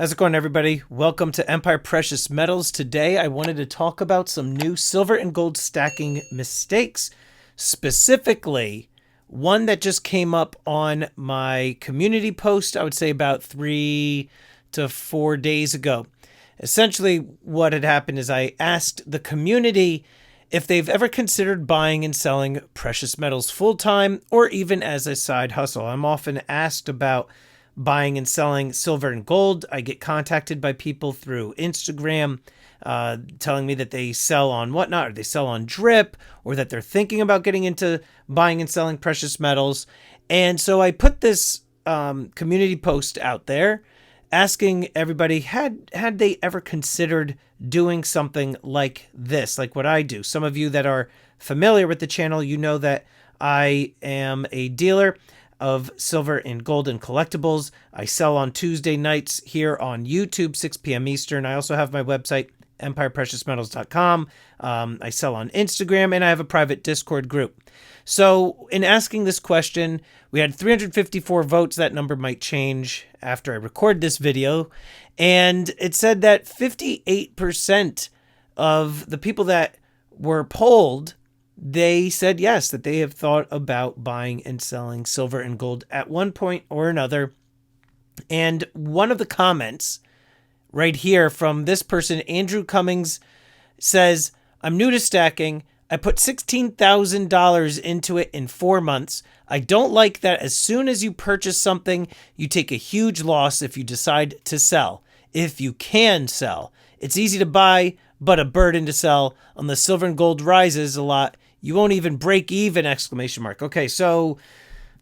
How's it going, everybody? Welcome to Empire Precious Metals. Today, I wanted to talk about some new silver and gold stacking mistakes. Specifically, one that just came up on my community post, I would say about 3 to 4 days ago. Essentially, what had happened is I asked the community if they've ever considered buying and selling precious metals full-time or even as a side hustle. I'm often asked about buying and selling silver and gold. I get contacted by people through Instagram telling me that they sell on whatnot, or they sell on drip, or that they're thinking about getting into buying and selling precious metals. And so I put this community post out there asking everybody, had they ever considered doing something like this, like what I do. Some of you that are familiar with the channel, you know that I am a dealer of silver and gold and collectibles. I sell on Tuesday nights here on YouTube, 6 p.m. Eastern. I also have my website, empirepreciousmetals.com. I sell on Instagram, and I have a private Discord group. So in asking this question, we had 354 votes. That number might change after I record this video. And it said that 58% of the people that were polled, they said yes, that they have thought about buying and selling silver and gold at one point or another. And one of the comments right here from this person, Andrew Cummings, says, "I'm new to stacking. I put $16,000 into it in 4 months. I don't like that as soon as you purchase something, you take a huge loss if you decide to sell. If you can sell. It's easy to buy, but a burden to sell. Unless silver and gold rises a lot, you won't even break even, exclamation mark." Okay, so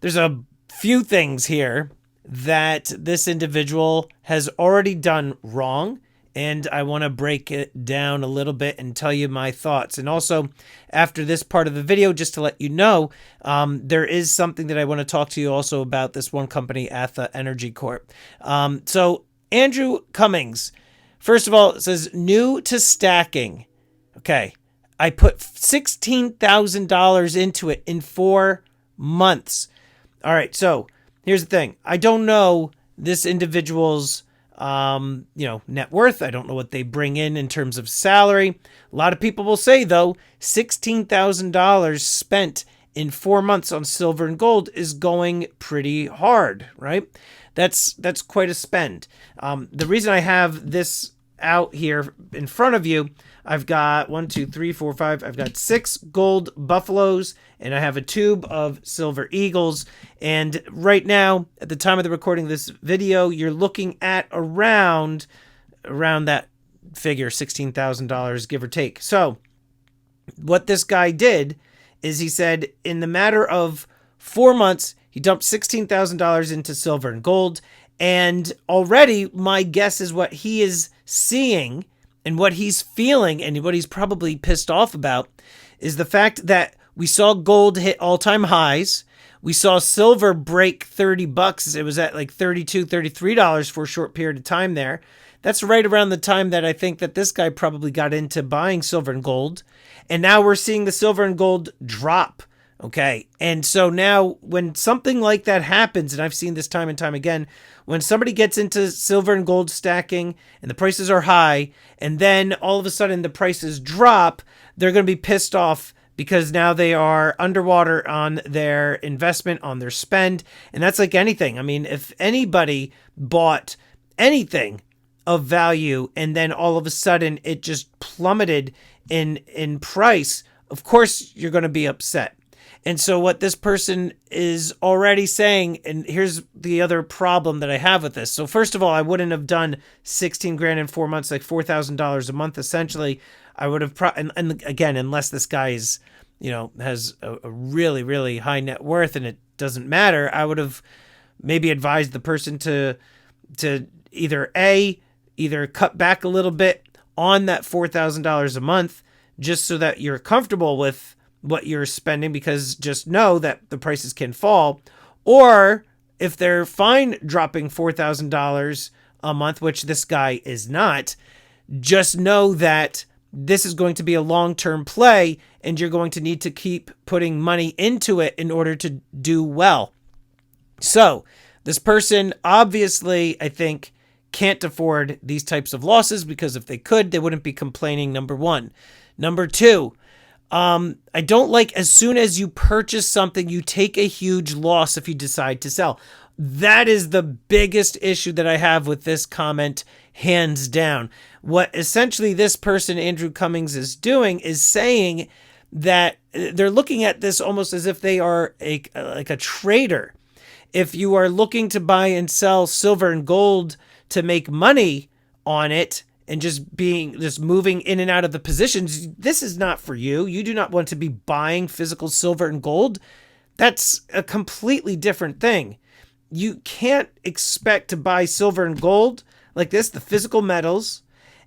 there's a few things here that this individual has already done wrong, and I want to break it down a little bit and tell you my thoughts. And also, after this part of the video, just to let you know, there is something that I want to talk to you also about this one company, Atha Energy Corp. So Andrew Cummings, first of all, it says new to stacking. Okay. I put $16,000 into it in 4 months. All right. So here's the thing. I don't know this individual's, net worth. I don't know what they bring in terms of salary. A lot of people will say, though, $16,000 spent in 4 months on silver and gold is going pretty hard, right? That's quite a spend. The reason I have this out here in front of you, I've got 1, 2, 3, 4, 5. I've got 6 gold buffaloes, and I have a tube of silver eagles. And right now, at the time of the recording of this video, you're looking at around that figure, $16,000, give or take. So what this guy did is he said in the matter of 4 months, he dumped $16,000 into silver and gold. And already my guess is what he is seeing and what he's feeling and what he's probably pissed off about is the fact that we saw gold hit all-time highs. We saw silver break $30. It was at like $32, $33 for a short period of time there. That's right around the time that I think that this guy probably got into buying silver and gold. And now we're seeing the silver and gold drop. Okay. And so now when something like that happens, and I've seen this time and time again, when somebody gets into silver and gold stacking and the prices are high, and then all of a sudden the prices drop, they're going to be pissed off because now they are underwater on their investment, on their spend. And that's like anything. I mean, if anybody bought anything of value and then all of a sudden it just plummeted in price, of course you're going to be upset. And so what this person is already saying, and here's the other problem that I have with this. So first of all, I wouldn't have done 16 grand in 4 months, like $4,000 a month. Essentially, I would have, and again, unless this guy is, has a really, really high net worth and it doesn't matter, I would have maybe advised the person to either cut back a little bit on that $4,000 a month, just so that you're comfortable with what you're spending, because just know that the prices can fall. Or if they're fine dropping $4,000 a month, which this guy is not, just know that this is going to be a long-term play and you're going to need to keep putting money into it in order to do well. So this person obviously, I think, can't afford these types of losses, because if they could, they wouldn't be complaining, number one. Number two, I don't like as soon as you purchase something, you take a huge loss if you decide to sell. That is the biggest issue that I have with this comment, hands down. What essentially this person, Andrew Cummings, is doing is saying that they're looking at this almost as if they are like a trader. If you are looking to buy and sell silver and gold to make money on it and just moving in and out of the positions, this is not for you. You do not want to be buying physical silver and gold. That's a completely different thing. You can't expect to buy silver and gold like this, the physical metals,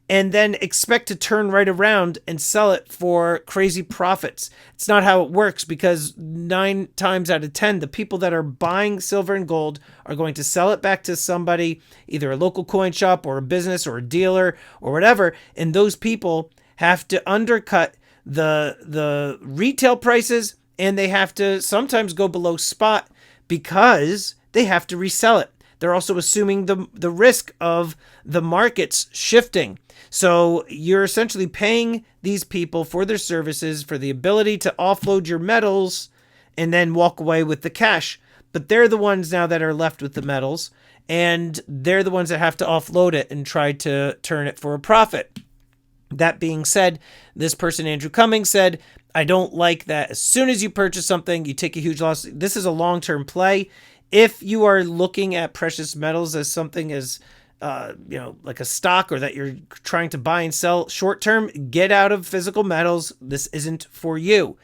and then expect to turn right around and sell it for crazy profits. It's not how it works, because 9 times out of 10, the people that are buying silver and gold are going to sell it back to somebody, either a local coin shop or a business or a dealer or whatever, and those people have to undercut the retail prices, and they have to sometimes go below spot because they have to resell it. They're also assuming the risk of the markets shifting. So you're essentially paying these people for their services, for the ability to offload your metals and then walk away with the cash. But they're the ones now that are left with the metals, and they're the ones that have to offload it and try to turn it for a profit. That being said, this person, Andrew Cummings, said, I don't like that as soon as you purchase something, you take a huge loss. This is a long-term play. If you are looking at precious metals as something as, like a stock, or that you're trying to buy and sell short term, get out of physical metals. This isn't for you.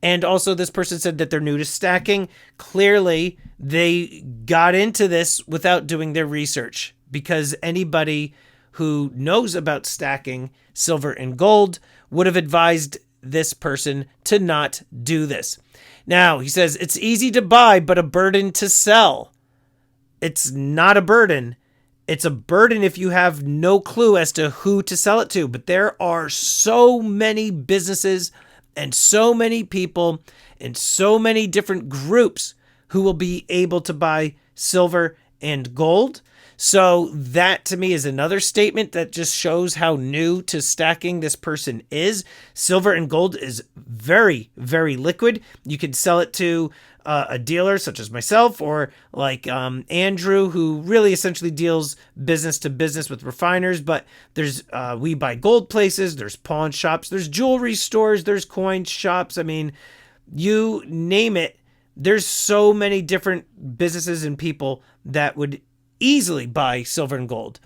And also, this person said that they're new to stacking. Clearly, they got into this without doing their research, because anybody who knows about stacking silver and gold would have advised this person to not do this. Now, he says, it's easy to buy, but a burden to sell. It's not a burden. It's a burden if you have no clue as to who to sell it to. But there are so many businesses and so many people and so many different groups who will be able to buy silver and gold. So that, to me, is another statement that just shows how new to stacking this person is. Silver and gold is very, very liquid. You can sell it to a dealer such as myself, or like Andrew, who really essentially deals business to business with refiners. But there's we buy gold places, there's pawn shops, there's jewelry stores, there's coin shops. I mean, you name it. There's so many different businesses and people that would easily buy silver and gold.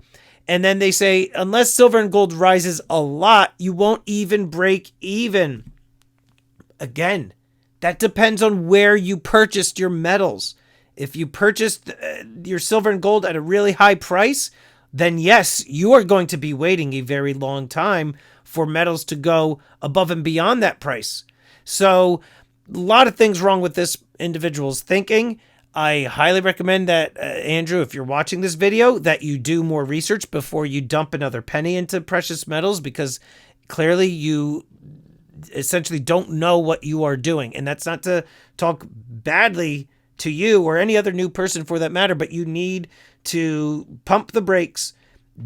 And then they say, unless silver and gold rises a lot, you won't even break even. Again, that depends on where you purchased your metals. If you purchased your silver and gold at a really high price, then yes, you are going to be waiting a very long time for metals to go above and beyond that price. So a lot of things wrong with this individual's thinking. I highly recommend that, Andrew, if you're watching this video, that you do more research before you dump another penny into precious metals, because clearly you essentially don't know what you are doing. And that's not to talk badly to you or any other new person for that matter, but you need to pump the brakes,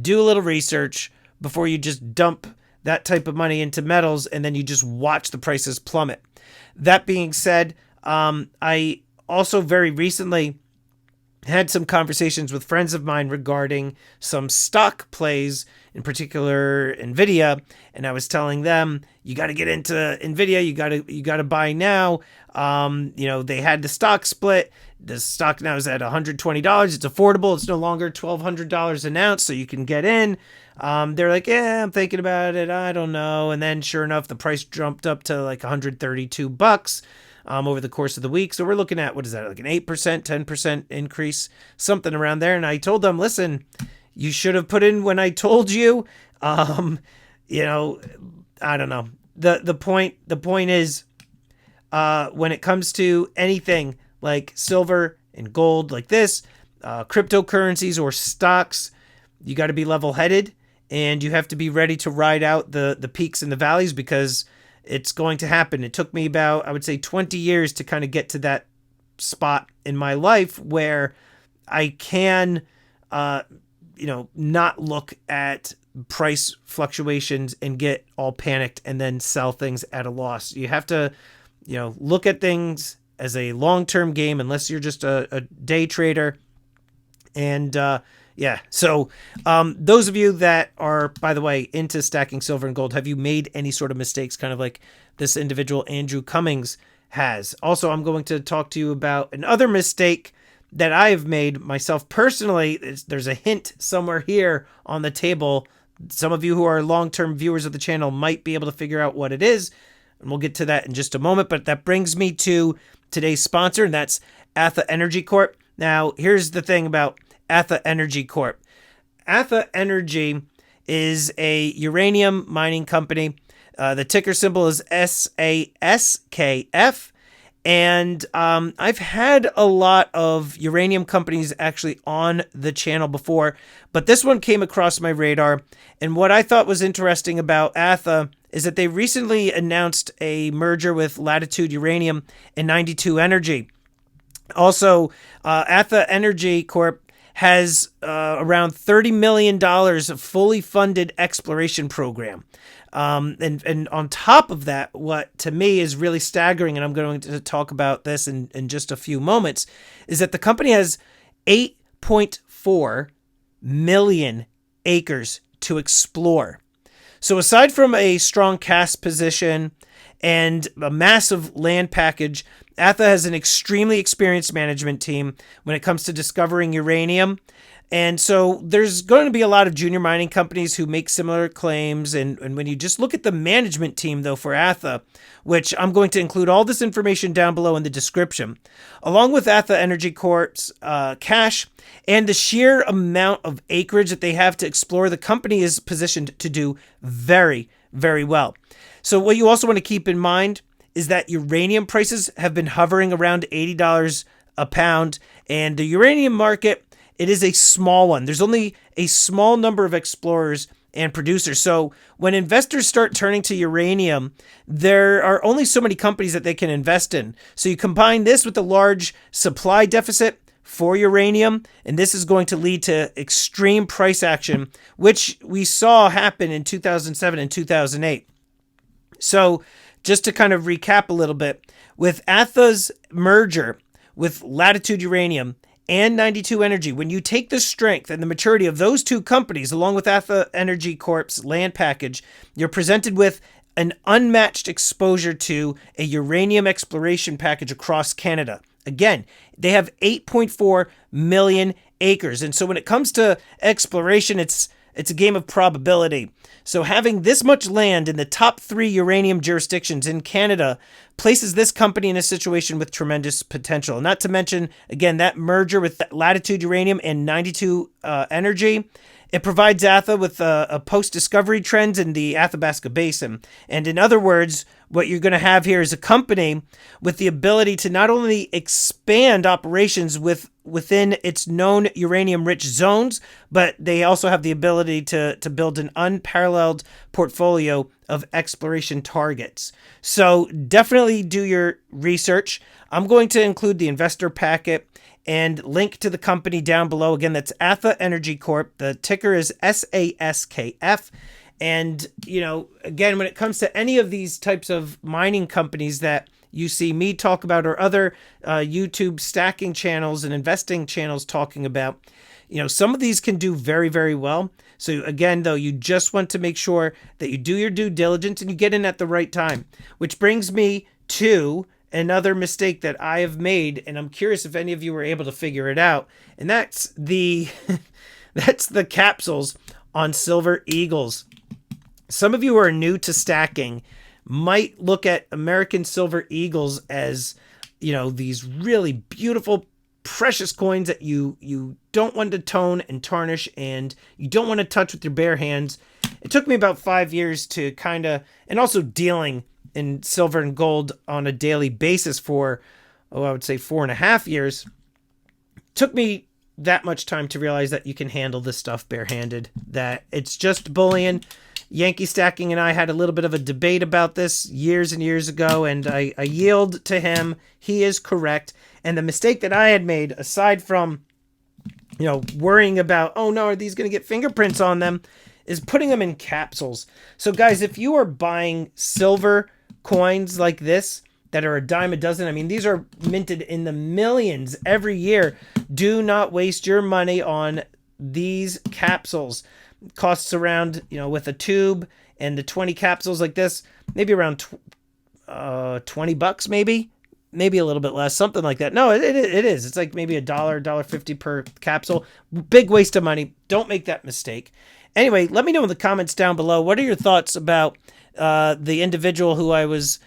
do a little research before you just dump that type of money into metals and then you just watch the prices plummet. That being said, I also very recently had some conversations with friends of mine regarding some stock plays, in particular Nvidia, and I was telling them, you got to get into Nvidia, you got to buy now. They had the stock split. The stock now is at $120. It's affordable. It's no longer $1,200 an ounce, so you can get in. They're like, yeah, I'm thinking about it. I don't know. And then sure enough, the price jumped up to like $132 over the course of the week. So we're looking at, what is that, like an 8%, 10% increase, something around there. And I told them, listen, you should have put in when I told you. I don't know. The point is, when it comes to anything like silver and gold like this, cryptocurrencies or stocks, you got to be level-headed and you have to be ready to ride out the peaks and the valleys, because it's going to happen. It took me about, I would say, 20 years to kind of get to that spot in my life where I can not look at price fluctuations and get all panicked and then sell things at a loss. You have to, look at things as a long-term game, unless you're just a day trader. And so those of you that are, by the way, into stacking silver and gold, have you made any sort of mistakes, kind of like this individual Andrew Cummings has? Also, I'm going to talk to you about another mistake that I have made myself personally. There's a hint somewhere here on the table. Some of you who are long-term viewers of the channel might be able to figure out what it is, and we'll get to that in just a moment. But that brings me to today's sponsor, and that's Atha Energy Corp. Now, here's the thing about Atha Energy Corp. Atha Energy is a uranium mining company. The ticker symbol is SASKF. And I've had a lot of uranium companies actually on the channel before, but this one came across my radar. And what I thought was interesting about Atha is that they recently announced a merger with Latitude Uranium and 92 Energy. Also, Atha Energy Corp has around $30 million of fully funded exploration program. And on top of that, what to me is really staggering, and I'm going to talk about this in just a few moments, is that the company has 8.4 million acres to explore. So aside from a strong cash position and a massive land package, Atha has an extremely experienced management team when it comes to discovering uranium. And so there's going to be a lot of junior mining companies who make similar claims. And when you just look at the management team, though, for Atha, which I'm going to include all this information down below in the description, along with Atha Energy Corp's cash and the sheer amount of acreage that they have to explore, the company is positioned to do very, very well. So what you also want to keep in mind is that uranium prices have been hovering around $80 a pound, and the uranium market, it is a small one. There's only a small number of explorers and producers. So when investors start turning to uranium, there are only so many companies that they can invest in. So you combine this with the large supply deficit for uranium, and this is going to lead to extreme price action, which we saw happen in 2007 and 2008. So just to kind of recap a little bit, with Atha's merger with Latitude Uranium and 92 Energy, when you take the strength and the maturity of those two companies, along with Atha Energy Corp's land package, you're presented with an unmatched exposure to a uranium exploration package across Canada. Again, they have 8.4 million acres. And so when it comes to exploration, it's a game of probability. So having this much land in the top 3 uranium jurisdictions in Canada places this company in a situation with tremendous potential. Not to mention, again, that merger with Latitude Uranium and 92 Energy. It provides Atha with a post-discovery trends in the Athabasca Basin. And in other words, what you're going to have here is a company with the ability to not only expand operations within its known uranium-rich zones, but they also have the ability to build an unparalleled portfolio of exploration targets. So definitely do your research. I'm going to include the investor packet and link to the company down below. Again, that's Atha Energy Corp. The ticker is SASKF. And, again, when it comes to any of these types of mining companies that you see me talk about or other YouTube stacking channels and investing channels talking about, some of these can do very, very well. So again, though, you just want to make sure that you do your due diligence and you get in at the right time, which brings me to another mistake that I have made, and I'm curious if any of you were able to figure it out, and that's the capsules on Silver Eagles. Some of you who are new to stacking might look at American Silver Eagles as, these really beautiful, precious coins that you don't want to tone and tarnish, and you don't want to touch with your bare hands. It took me about 5 years to and also dealing in silver and gold on a daily basis for, I would say 4.5 years. It took me that much time to realize that you can handle this stuff barehanded, that it's just bullion. Yankee Stacking and I had a little bit of a debate about this years and years ago, and I yield to him. He is correct. And the mistake that I had made, aside from worrying about, oh no, are these going to get fingerprints on them, is putting them in capsules. So guys, if you are buying silver coins like this that are a dime a dozen, I mean, these are minted in the millions every year. Do not waste your money on these capsules. It costs around, with a tube and the 20 capsules like this, maybe around $20, maybe a little bit less, something like that. No, it is. It's like maybe $1.50 per capsule. Big waste of money. Don't make that mistake. Anyway, let me know in the comments down below. What are your thoughts about the individual who I was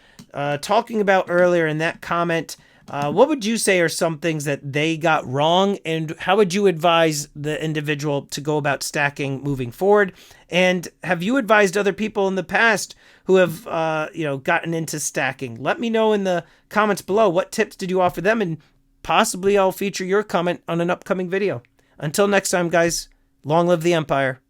talking about earlier in that comment? What would you say are some things that they got wrong, and how would you advise the individual to go about stacking moving forward? And have you advised other people in the past who have, gotten into stacking? Let me know in the comments below. What tips did you offer them? And possibly I'll feature your comment on an upcoming video. Until next time, guys, long live the Empire.